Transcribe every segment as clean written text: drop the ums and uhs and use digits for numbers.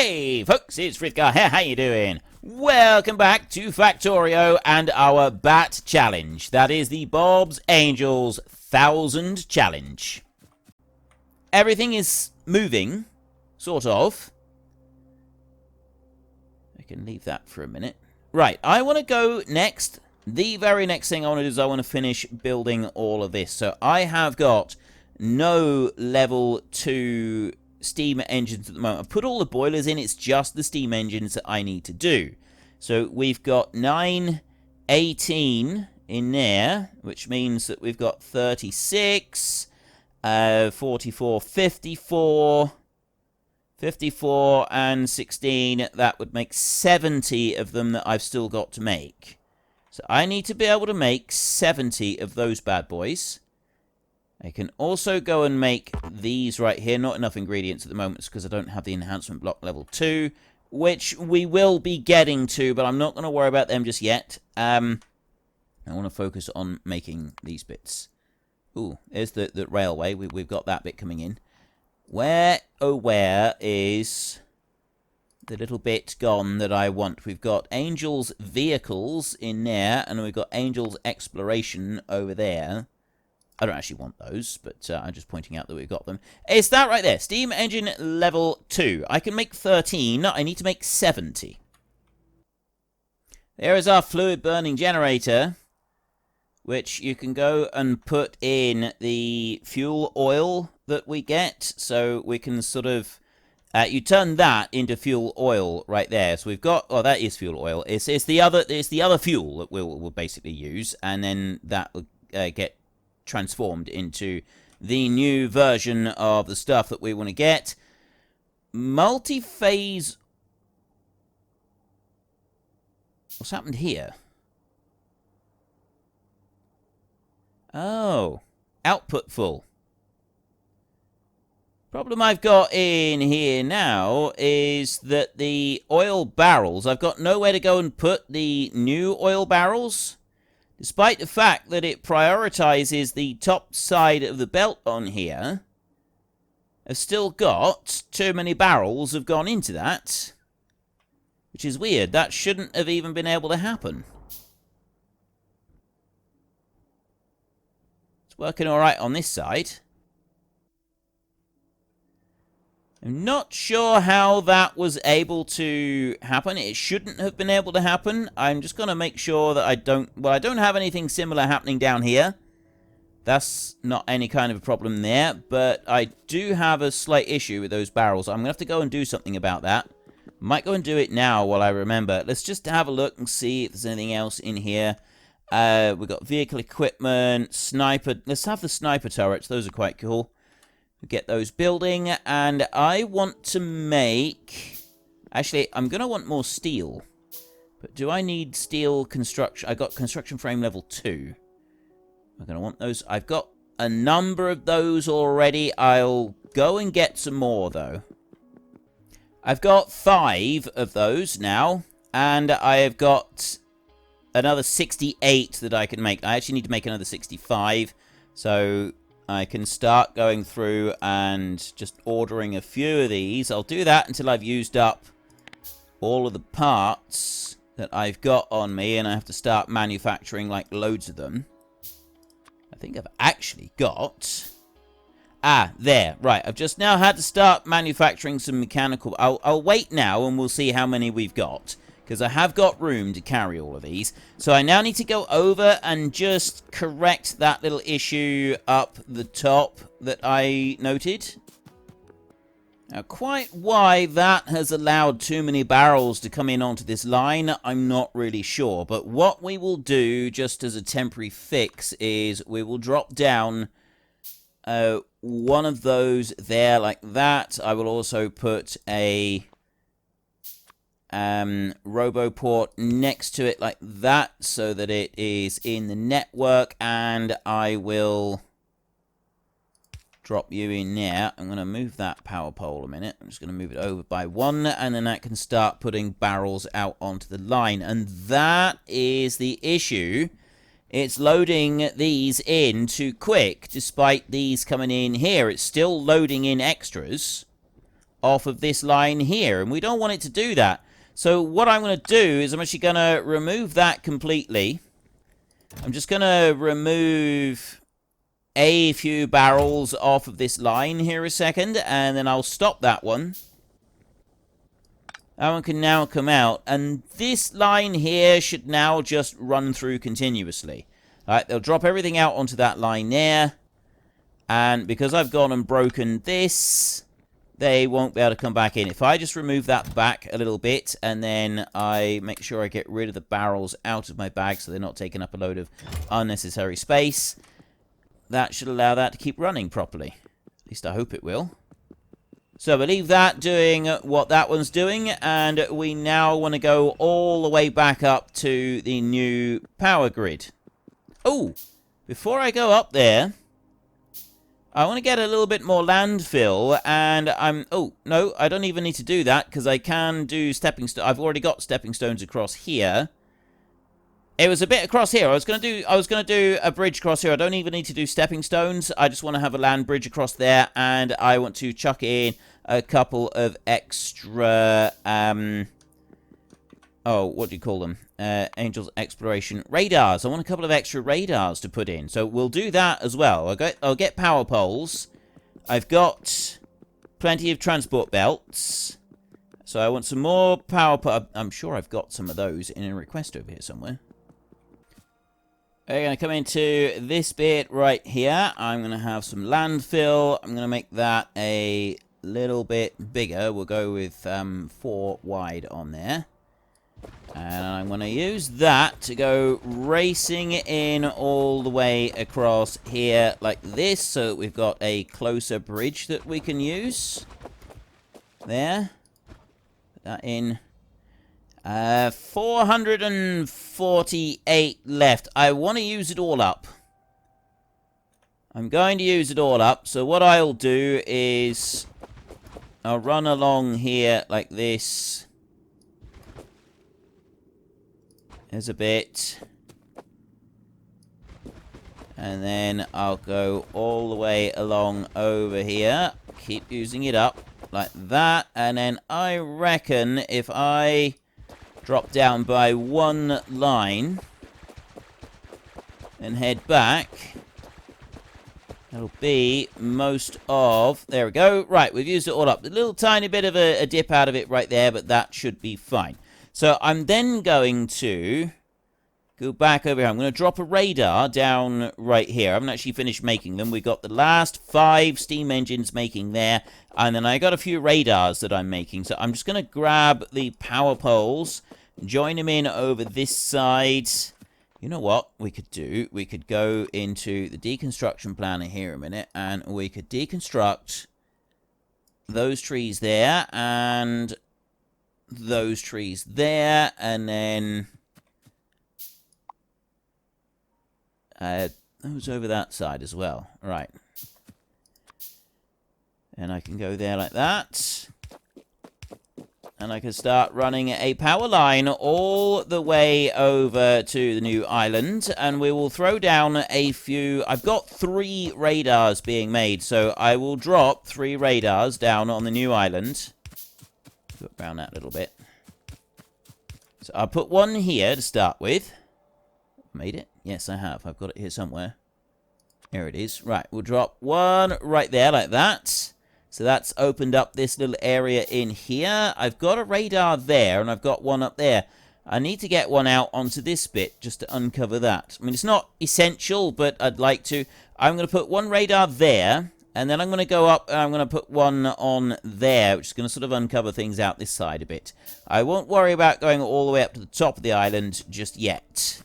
Hey folks, it's Frithgar here, how you doing? Welcome back to Factorio and our Bat Challenge. That is the Bob's Angels 1000 Challenge. Everything is moving, sort of. I can leave that for a minute. Right, I want to go next. The very next thing I want to do is I want to finish building all of this. So I have got no level 2 steam engines at the moment. I've put all the boilers in, it's just the steam engines that I need to do. So we've got 9, 18 in there, which means that we've got 36, 44, 54, 54 and 16. That would make 70 of them that I've still got to make. So I need to be able to make 70 of those bad boys. I can also go and make these right here. Not enough ingredients at the moment because I don't have the enhancement block level 2, which we will be getting to, but I'm not going to worry about them just yet. I want to focus on making these bits. Ooh, there's the railway. We've got that bit coming in. Where, oh where is the little bit gone that I want? We've got Angels Vehicles in there, and we've got Angels Exploration over there. I don't actually want those, but I'm just pointing out that we've got them. It's that right there. Steam engine level 2. I can make 13. I need to make 70. There is our fluid burning generator, which you can go and put in the fuel oil that we get. So we can sort of... you turn that into fuel oil right there. So we've got... Oh, that is fuel oil. It's the other fuel that we'll basically use. And then that will get transformed into the new version of the stuff that we want to get. Multi-phase... What's happened here? Oh, output full. Problem I've got in here now is that the oil barrels, I've got nowhere to go and put the new oil barrels. Despite the fact that it prioritizes the top side of the belt on here, I've still got too many barrels have gone into that. Which is weird. That shouldn't have even been able to happen. It's working alright on this side. I'm not sure how that was able to happen. It shouldn't have been able to happen. I'm just going to make sure that I don't... Well, I don't have anything similar happening down here. That's not any kind of a problem there. But I do have a slight issue with those barrels. I'm going to have to go and do something about that. Might go and do it now while I remember. Let's just have a look and see if there's anything else in here. We've got vehicle equipment, sniper... Let's have the sniper turrets. Those are quite cool. Get those building, and I want to make... Actually, I'm going to want more steel. But do I need steel construction? I got construction frame level 2. I'm going to want those. I've got a number of those already. I'll go and get some more, though. I've got 5 of those now, and I have got another 68 that I can make. I actually need to make another 65, so I can start going through and just ordering a few of these. I'll do that until I've used up all of the parts that I've got on me, and I have to start manufacturing like loads of them. I think I've actually got... Ah, there. Right, I've just now had to start manufacturing some mechanical... I'll wait now and we'll see how many we've got, because I have got room to carry all of these. So I now need to go over and just correct that little issue up the top that I noted. Now, quite why that has allowed too many barrels to come in onto this line, I'm not really sure. But what we will do, just as a temporary fix, is we will drop down one of those there like that. I will also put a... RoboPort next to it like that so that it is in the network, and I will drop you in there. I'm going to move that power pole a minute. I'm just going to move it over by 1, and then I can start putting barrels out onto the line, and that is the issue. It's loading these in too quick despite these coming in here. It's still loading in extras. off of this line here, and we don't want it to do that. So what I'm going to do is I'm actually going to remove that completely. I'm just going to remove a few barrels off of this line here a second, and then I'll stop that one. That one can now come out, and this line here should now just run through continuously. Alright, they'll drop everything out onto that line there, and because I've gone and broken this, they won't be able to come back in. If I just remove that back a little bit, and then I make sure I get rid of the barrels out of my bag so they're not taking up a load of unnecessary space, that should allow that to keep running properly. At least I hope it will. So we'll leave that doing what that one's doing, and we now want to go all the way back up to the new power grid. Oh, before I go up there, I want to get a little bit more landfill, and oh, no, I don't even need to do that, because I can do stepping stones. I've already got stepping stones across here. It was a bit across here. I was going to do a bridge across here. I don't even need to do stepping stones. I just want to have a land bridge across there, and I want to chuck in a couple of extra, oh, what do you call them? Angels Exploration radars. I want a couple of extra radars to put in. So we'll do that as well. I'll get power poles. I've got plenty of transport belts. So I want some more power poles. I'm sure I've got some of those in a request over here somewhere. We're going to come into this bit right here. I'm going to have some landfill. I'm going to make that a little bit bigger. We'll go with 4 wide on there. And I'm going to use that to go racing in all the way across here like this, so that we've got a closer bridge that we can use. There. Put that in. 448 left. I want to use it all up. I'm going to use it all up. So what I'll do is I'll run along here like this. There's a bit. And then I'll go all the way along over here. Keep using it up like that. And then I reckon if I drop down by 1 line and head back, that'll be most of... There we go. Right, we've used it all up. A little tiny bit of a dip out of it right there, but that should be fine. So I'm then going to go back over here. I'm going to drop a radar down right here. I haven't actually finished making them. We've got the last 5 steam engines making there, and then I got a few radars that I'm making. So I'm just going to grab the power poles, join them in over this side. You know what we could do? We could go into the deconstruction planner here a minute, and we could deconstruct those trees there, and those trees there, and then those over that side as well. Right. And I can go there like that. And I can start running a power line all the way over to the new island. And we will throw down a few... I've got 3 radars being made, so I will drop 3 radars down on the new island. Go around that a little bit. So I'll put one here to start with. Made it? Yes, I have. I've got it here somewhere. Here it is. Right, we'll drop one right there like that. So that's opened up this little area in here. I've got a radar there, and I've got one up there. I need to get one out onto this bit just to uncover that. I mean, it's not essential, but I'd like to. I'm going to put one radar there, and then I'm going to go up and I'm going to put one on there, which is going to sort of uncover things out this side a bit. I won't worry about going all the way up to the top of the island just yet.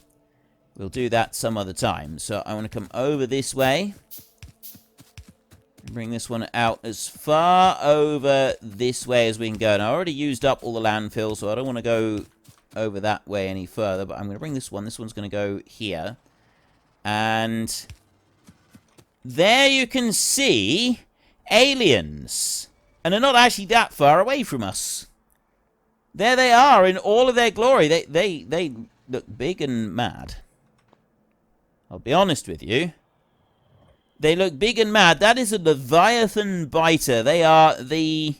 We'll do that some other time. So I want to come over this way. Bring this one out as far over this way as we can go. And I already used up all the landfill, so I don't want to go over that way any further. But I'm going to bring this one. This one's going to go here. And there you can see aliens. And they're not actually that far away from us. There they are in all of their glory. They look big and mad. I'll be honest with you. They look big and mad. That is a Leviathan biter. They are the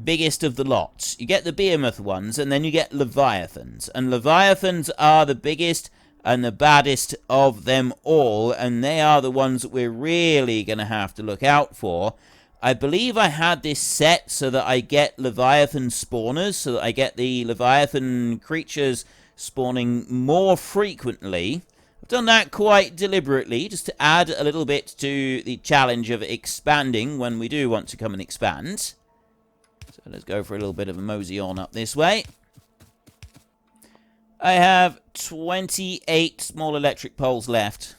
biggest of the lot. You get the behemoth ones, and then you get leviathans. And leviathans are the biggest and the baddest of them all, and they are the ones that we're really going to have to look out for. I believe I had this set so that I get leviathan spawners, so that I get the leviathan creatures spawning more frequently. I've done that quite deliberately, just to add a little bit to the challenge of expanding when we do want to come and expand. So let's go for a little bit of a mosey on up this way. I have 28 small electric poles left.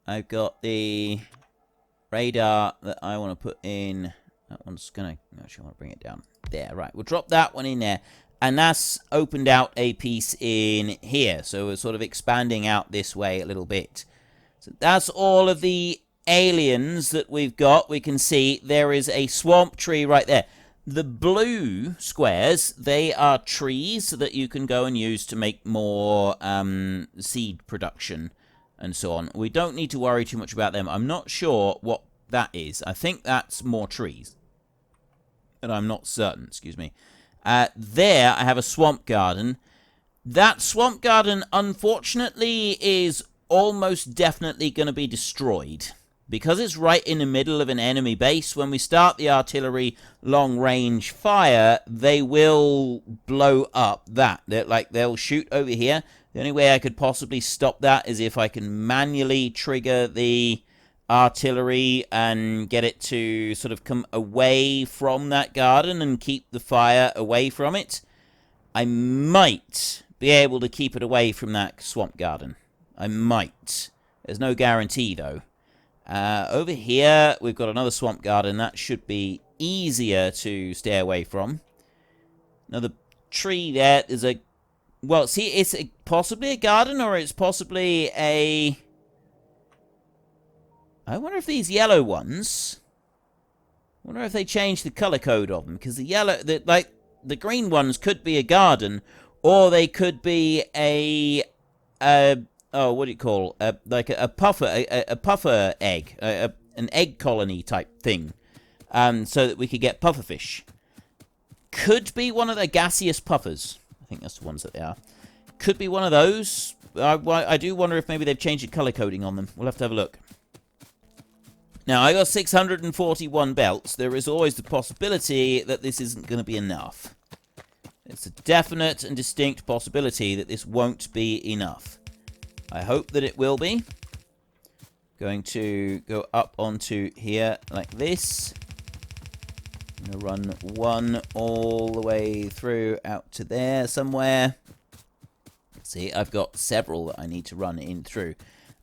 I've got the radar that I want to put in. That one's going to... Actually, I want to bring it down. There, right. We'll drop that one in there. And that's opened out a piece in here. So we're sort of expanding out this way a little bit. So that's all of the aliens that we've got. We can see there is a swamp tree right there. The blue squares, they are trees that you can go and use to make more seed production and so on. We don't need to worry too much about them. I'm not sure what that is. I think that's more trees. But I'm not certain, excuse me. There, I have a swamp garden. That swamp garden, unfortunately, is almost definitely going to be destroyed. Because it's right in the middle of an enemy base, when we start the artillery long-range fire, they will blow up that. They'll shoot over here. The only way I could possibly stop that is if I can manually trigger the artillery and get it to sort of come away from that garden and keep the fire away from it. I might be able to keep it away from that swamp garden. I might. There's no guarantee, though. Over here, we've got another swamp garden. That should be easier to stay away from. Another tree there. There's a... Well, see, it's possibly a garden, or it's possibly a... I wonder if these yellow ones... I wonder if they changed the color code of them. Because the yellow... the green ones could be a garden, or they could be a oh, what do you call? Like a puffer, a puffer egg, an egg colony type thing, so that we could get pufferfish. Could be one of the gaseous puffers. I think that's the ones that they are. Could be one of those. I do wonder if maybe they've changed the color coding on them. We'll have to have a look. Now, I got 641 belts. There is always the possibility that this isn't going to be enough. It's a definite and distinct possibility that this won't be enough. I hope that it will be. Going to go up onto here like this. I'm going to run one all the way through out to there somewhere. See, I've got several that I need to run in through.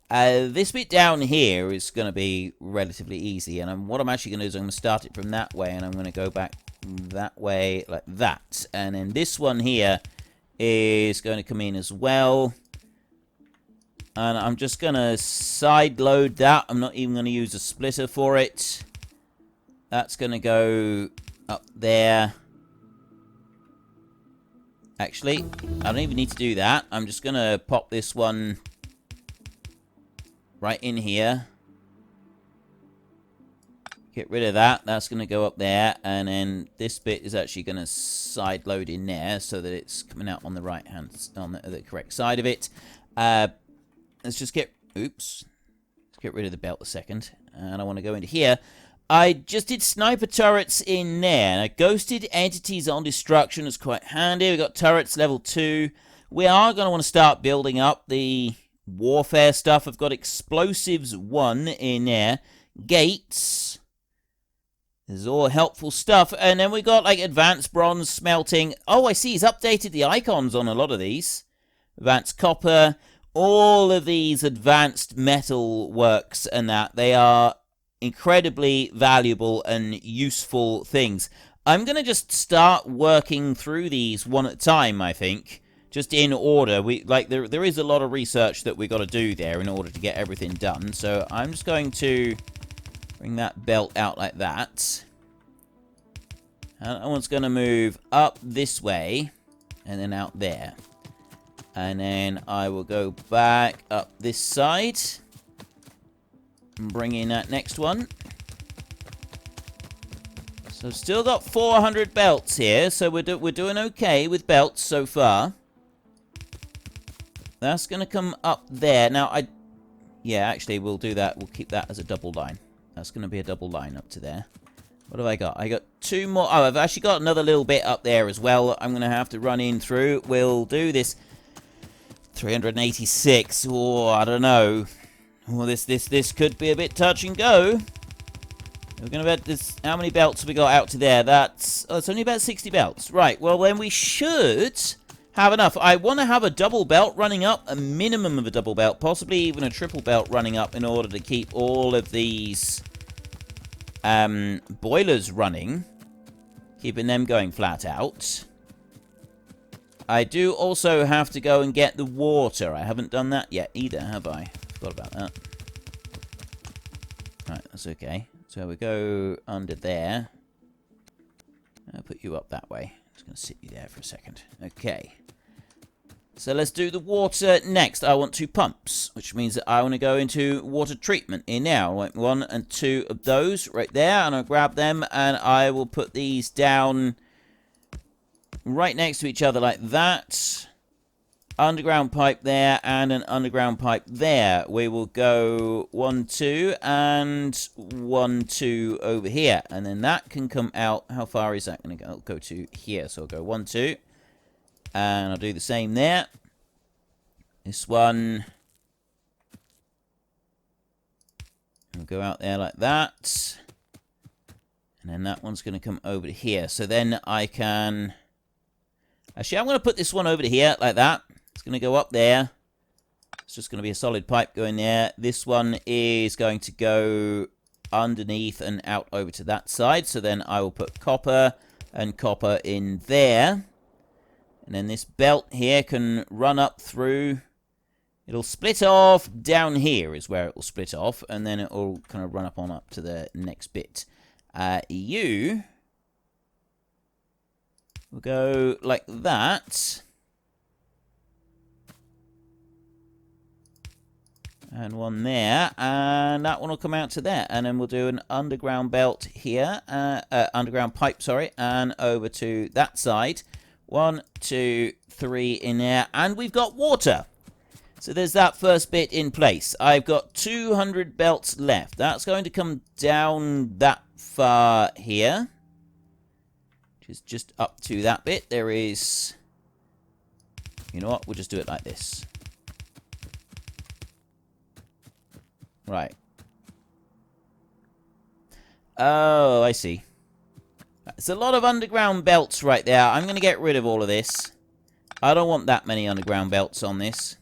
This bit down here is going to be relatively easy. And what I'm actually going to do is I'm going to start it from that way. And I'm going to go back that way like that. And then this one here is going to come in as well. And I'm just going to side load that. I'm not even going to use a splitter for it. That's going to go up there. Actually, I don't even need to do that. I'm just going to pop this one right in here. Get rid of that. That's going to go up there. And then this bit is actually going to side load in there so that it's coming out on the right hand, on the correct side of it. Let's just get... Oops. Let's get rid of the belt a second. And I want to go into here. I just did sniper turrets in there. Now, ghosted entities on destruction is quite handy. We've got turrets level 2. We are going to want to start building up the warfare stuff. I've got explosives 1 in there. Gates. This is all helpful stuff. And then we got like advanced bronze smelting. Oh, I see. He's updated the icons on a lot of these. Advanced copper. All of these advanced metal works and that, they are incredibly valuable and useful things. I'm going to just start working through these one at a time, I think. Just in order. There is a lot of research that we got to do there in order to get everything done. So I'm just going to bring that belt out like that. And that one's going to move up this way and then out there. And then I will go back up this side. And bring in that next one. So still got 400 belts here, so we're doing okay with belts so far. That's going to come up there. Now, yeah, actually, we'll do that. We'll keep that as a double line. That's going to be a double line up to there. What have I got? I got 2 more. Oh, I've actually got another little bit up there as well. I'm going to have to run in through. We'll do this. 386. Oh, I don't know. Well, this could be a bit touch and go. We're going to bet this. How many belts have we got out to there? It's only about 60 belts. Right, well, then we should have enough. I want to have a double belt running up, a minimum of a double belt, possibly even a triple belt running up in order to keep all of these boilers running, keeping them going flat out. I do also have to go and get the water. I haven't done that yet either, have I? Forgot about that. Right, that's okay. So we go under there. I'll put you up that way. I'm just going to sit you there for a second. Okay. So let's do the water next. I want 2 pumps, which means that I want to go into water treatment in now. I want 1 and 2 of those right there, and I'll grab them, and I will put these down right next to each other like that. Underground pipe there, and an underground pipe there. We will go 1, 2, and 1, 2 over here. And then that can come out. How far is that going to go? I'll go to here. So I'll go 1, 2. And I'll do the same there. This one will go out there like that. And then that one's going to come over to here. So then I can... Actually, I'm going to put this one over to here like that. It's going to go up there. It's just going to be a solid pipe going there. This one is going to go underneath and out over to that side. So then I will put copper and copper in there. And then this belt here can run up through. It'll split off down here is where it will split off. And then it will kind of run up on up to the next bit. You will go like that. And one there, and that one will come out to there. And then we'll do an underground belt here, underground pipe, sorry, and over to that side. 1, 2, 3 in there, and we've got water. So there's that first bit in place. I've got 200 belts left. That's going to come down that far here, which is just up to that bit. There is, you know what, we'll just do it like this. Right. Oh, I see. It's a lot of underground belts right there. I'm going to get rid of all of this. I don't want that many underground belts on this.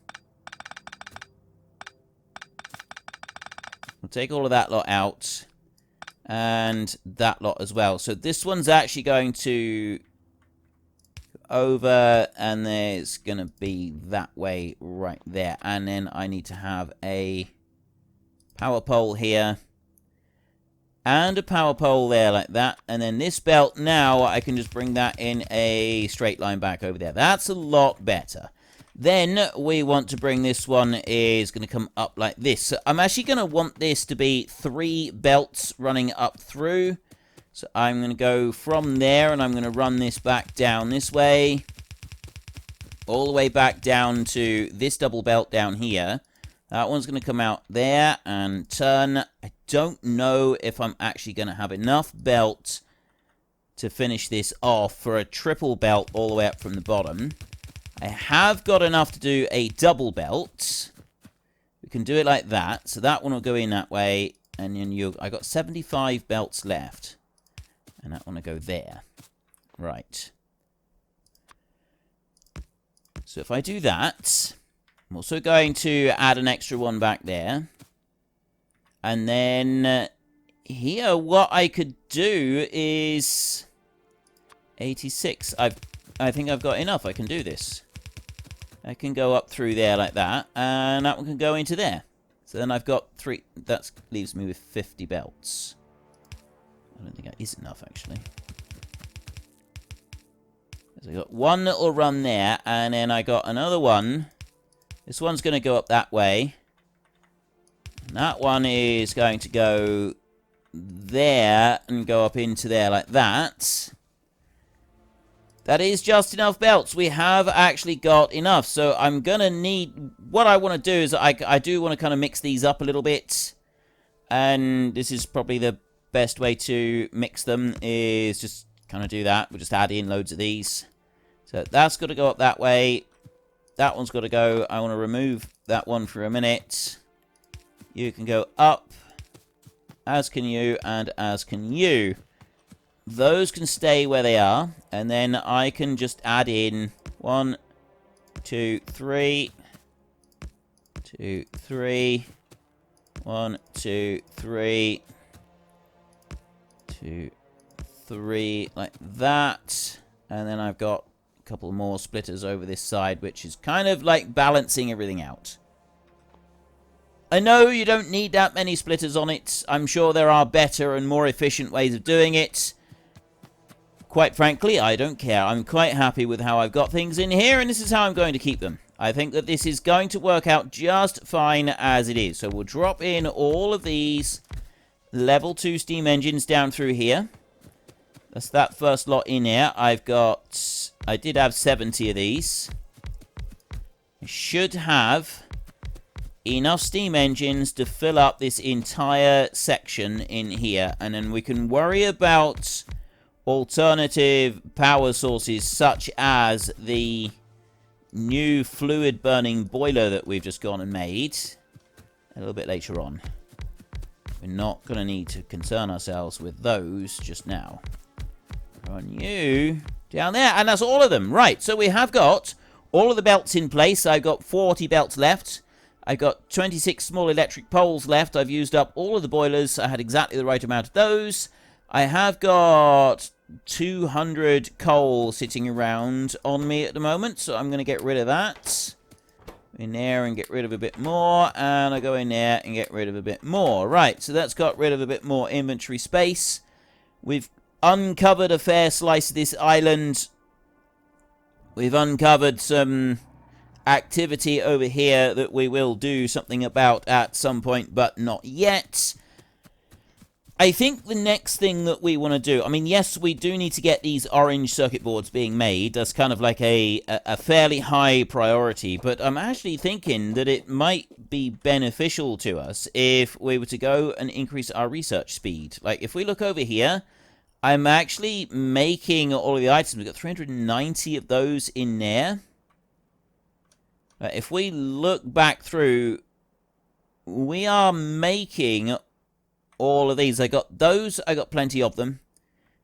We'll take all of that lot out. And that lot as well. So this one's actually going to over, and there's going to be that way right there. And then I need to have a power pole here. And a power pole there like that. And then this belt now, I can just bring that in a straight line back over there. That's a lot better. Then we want to bring this one is going to come up like this. So I'm actually going to want this to be 3 belts running up through. So I'm going to go from there and I'm going to run this back down this way. All the way back down to this double belt down here. That one's going to come out there and turn. I don't know if I'm actually going to have enough belt to finish this off for a triple belt all the way up from the bottom. I have got enough to do a double belt. We can do it like that. So that one will go in that way. And then I got 75 belts left. And that one will go there. Right. So if I do that... I'm also going to add an extra one back there. And then here, what I could do is 86. I think I've got enough. I can do this. I can go up through there like that. And that one can go into there. So then I've got 3. That leaves me with 50 belts. I don't think that is enough, actually. So I got one little run there. And then I got another one. This one's going to go up that way. And that one is going to go there and go up into there like that. That is just enough belts. We have actually got enough. So I'm going to need... What I want to do is I do want to kind of mix these up a little bit. And this is probably the best way to mix them, is just kind of do that. We'll just add in loads of these. So that's got to go up that way. That one's got to go. I want to remove that one for a minute. You can go up, as can you, and as can you. Those can stay where they are, and then I can just add in 1, 2, 3, 2, 3, 1, 2, 3, 2, 3, like that. And then I've got a couple more splitters over this side, which is kind of like balancing everything out. I know you don't need that many splitters on it. I'm sure there are better and more efficient ways of doing it. Quite frankly, I don't care. I'm quite happy with how I've got things in here, and this is how I'm going to keep them. I think that this is going to work out just fine as it is. So we'll drop in all of these level 2 steam engines down through here. That's that first lot in here. I did have 70 of these. I should have enough steam engines to fill up this entire section in here, and then we can worry about alternative power sources such as the new fluid burning boiler that we've just gone and made a little bit later on. We're not going to need to concern ourselves with those just now. On you down there, and that's all of them. Right, so we have got all of the belts in place. I've got 40 belts left. I've got 26 small electric poles left. I've used up all of the boilers. I had exactly the right amount of those. I have got 200 coal sitting around on me at the moment, so I'm going to get rid of that. In there and get rid of a bit more, and I go in there and get rid of a bit more. Right, so that's got rid of a bit more inventory space. We've uncovered a fair slice of this island. We've uncovered some activity over here that we will do something about at some point, but not yet. I think the next thing that we want to do, I mean, yes, we do need to get these orange circuit boards being made. That's kind of like a fairly high priority, but I'm actually thinking that it might be beneficial to us if we were to go and increase our research speed. Like, if we look over here, I'm actually making all of the items. We've got 390 of those in there. If we look back through, we are making all of these. I got those. I got plenty of them.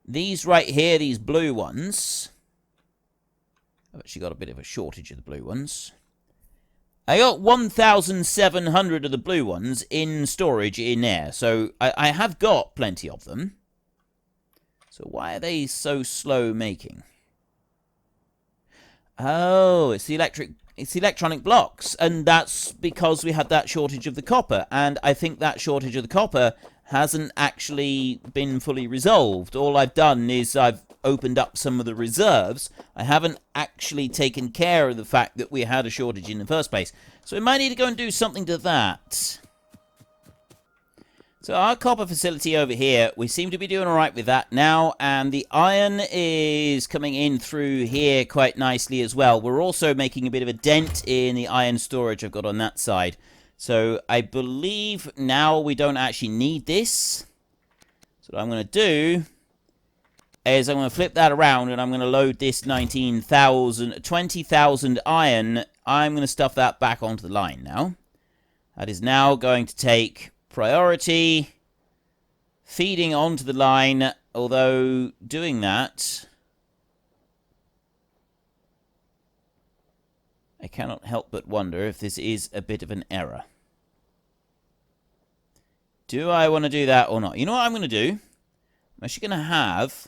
These right here, these blue ones. I've actually got a bit of a shortage of the blue ones. I got 1,700 of the blue ones in storage in there. So I have got plenty of them. So why are they so slow making? Oh, it's the electronic blocks, and that's because we had that shortage of the copper, and I think that shortage of the copper hasn't actually been fully resolved. All I've done is I've opened up some of the reserves. I haven't actually taken care of the fact that we had a shortage in the first place. So we might need to go and do something to that. So our copper facility over here, we seem to be doing all right with that now, and the iron is coming in through here quite nicely as well. We're also making a bit of a dent in the iron storage I've got on that side. So I believe now we don't actually need this. So what I'm going to do is I'm going to flip that around, and I'm going to load this 20,000 iron. I'm going to stuff that back onto the line now. That is now going to take priority, feeding onto the line, although doing that, I cannot help but wonder if this is a bit of an error. Do I want to do that or not? You know what I'm going to do? I'm actually going to have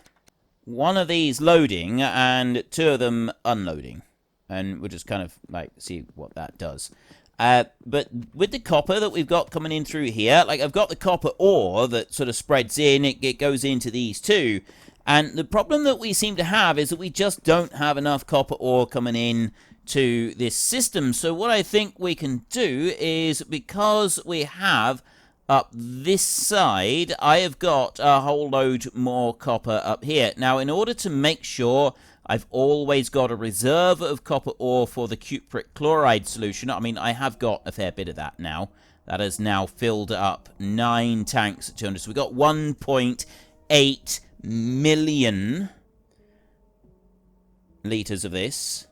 one of these loading and two of them unloading. And we'll just kind of like see what that does. But with the copper that we've got coming in through here, like I've got the copper ore that sort of spreads in, it goes into these two. And the problem that we seem to have is that we just don't have enough copper ore coming in to this system. So what I think we can do is, because we have up this side, I have got a whole load more copper up here. Now, in order to make sure I've always got a reserve of copper ore for the cupric chloride solution, I mean, I have got a fair bit of that now. That has now filled up 9 tanks at 200. So we've got 1.8 million litres of this.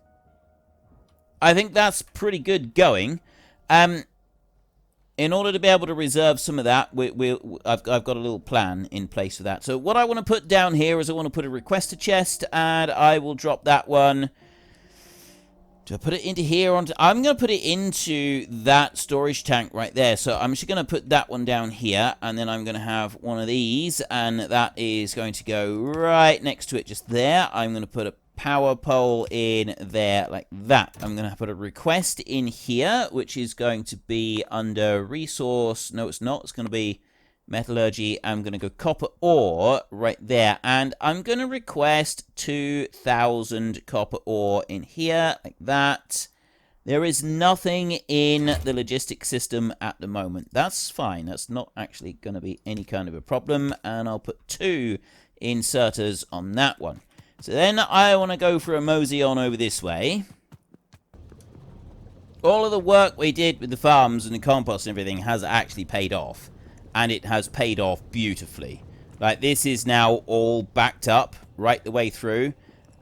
I think that's pretty good going. In order to be able to reserve some of that, I've got a little plan in place for that. So what I want to put down here is I want to put a requester chest, and I will drop that one. Do I put it into here? I'm going to put it into that storage tank right there. So I'm just going to put that one down here, and then I'm going to have one of these, and that is going to go right next to it just there. I'm going to put a power pole in there like that. I'm going to put a request in here, which is going to be under resource. No, it's not. It's going to be metallurgy. I'm going to go copper ore right there, and I'm going to request 2,000 copper ore in here like that. There is nothing in the logistics system at the moment. That's fine. That's not actually going to be any kind of a problem, and I'll put 2 inserters on that one. So then I want to go for a mosey on over this way. All of the work we did with the farms and the compost and everything has actually paid off. And it has paid off beautifully. Like, this is now all backed up right the way through.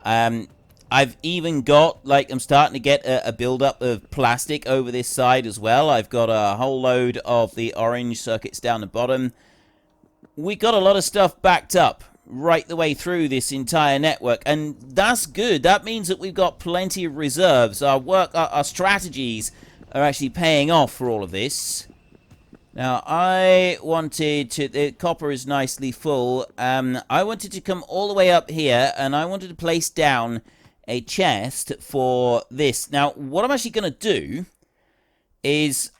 I've even got, like, I'm starting to get a build-up of plastic over this side as well. I've got a whole load of the orange circuits down the bottom. We got a lot of stuff backed up right the way through this entire network, and that's good. That means that we've got plenty of reserves. Our strategies are actually paying off for all of this. Now, I wanted to... The copper is nicely full. I wanted to come all the way up here, and I wanted to place down a chest for this. Now, what I'm actually going to do is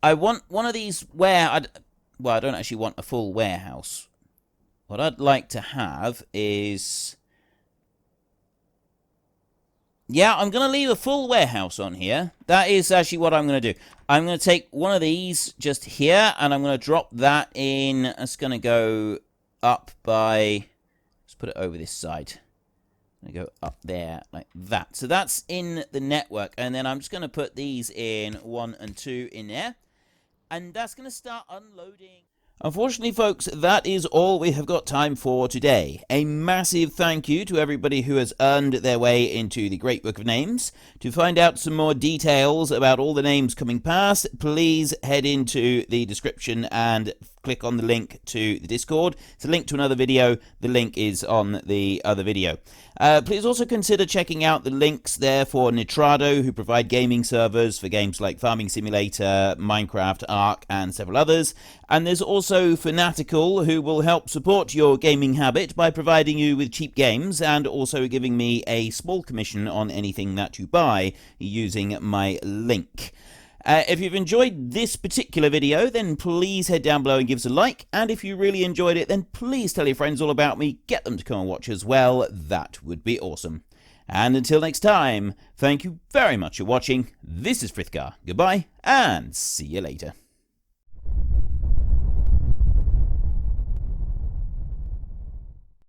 I want one of these well, I don't actually want a full warehouse. What I'd like to have is... Yeah, I'm going to leave a full warehouse on here. That is actually what I'm going to do. I'm going to take one of these just here, and I'm going to drop that in. It's going to go up by... Let's put it over this side. I'm going to go up there like that. So that's in the network, and then I'm just going to put these in 1 and 2 in there. And that's going to start unloading... Unfortunately, folks, that is all we have got time for today. A massive thank you to everybody who has earned their way into the Great Book of Names. To find out some more details about all the names coming past, please head into the description and click on the link to the Discord. It's a link to another video. The link is on the other video. Please also consider checking out the links there for Nitrado, who provide gaming servers for games like Farming Simulator, Minecraft, Ark, and several others. And there's also Fanatical, who will help support your gaming habit by providing you with cheap games and also giving me a small commission on anything that you buy using my link. If you've enjoyed this particular video, then please head down below and give us a like. And if you really enjoyed it, then please tell your friends all about me. Get them to come and watch as well. That would be awesome. And until next time, thank you very much for watching. This is Frithgar. Goodbye, and see you later.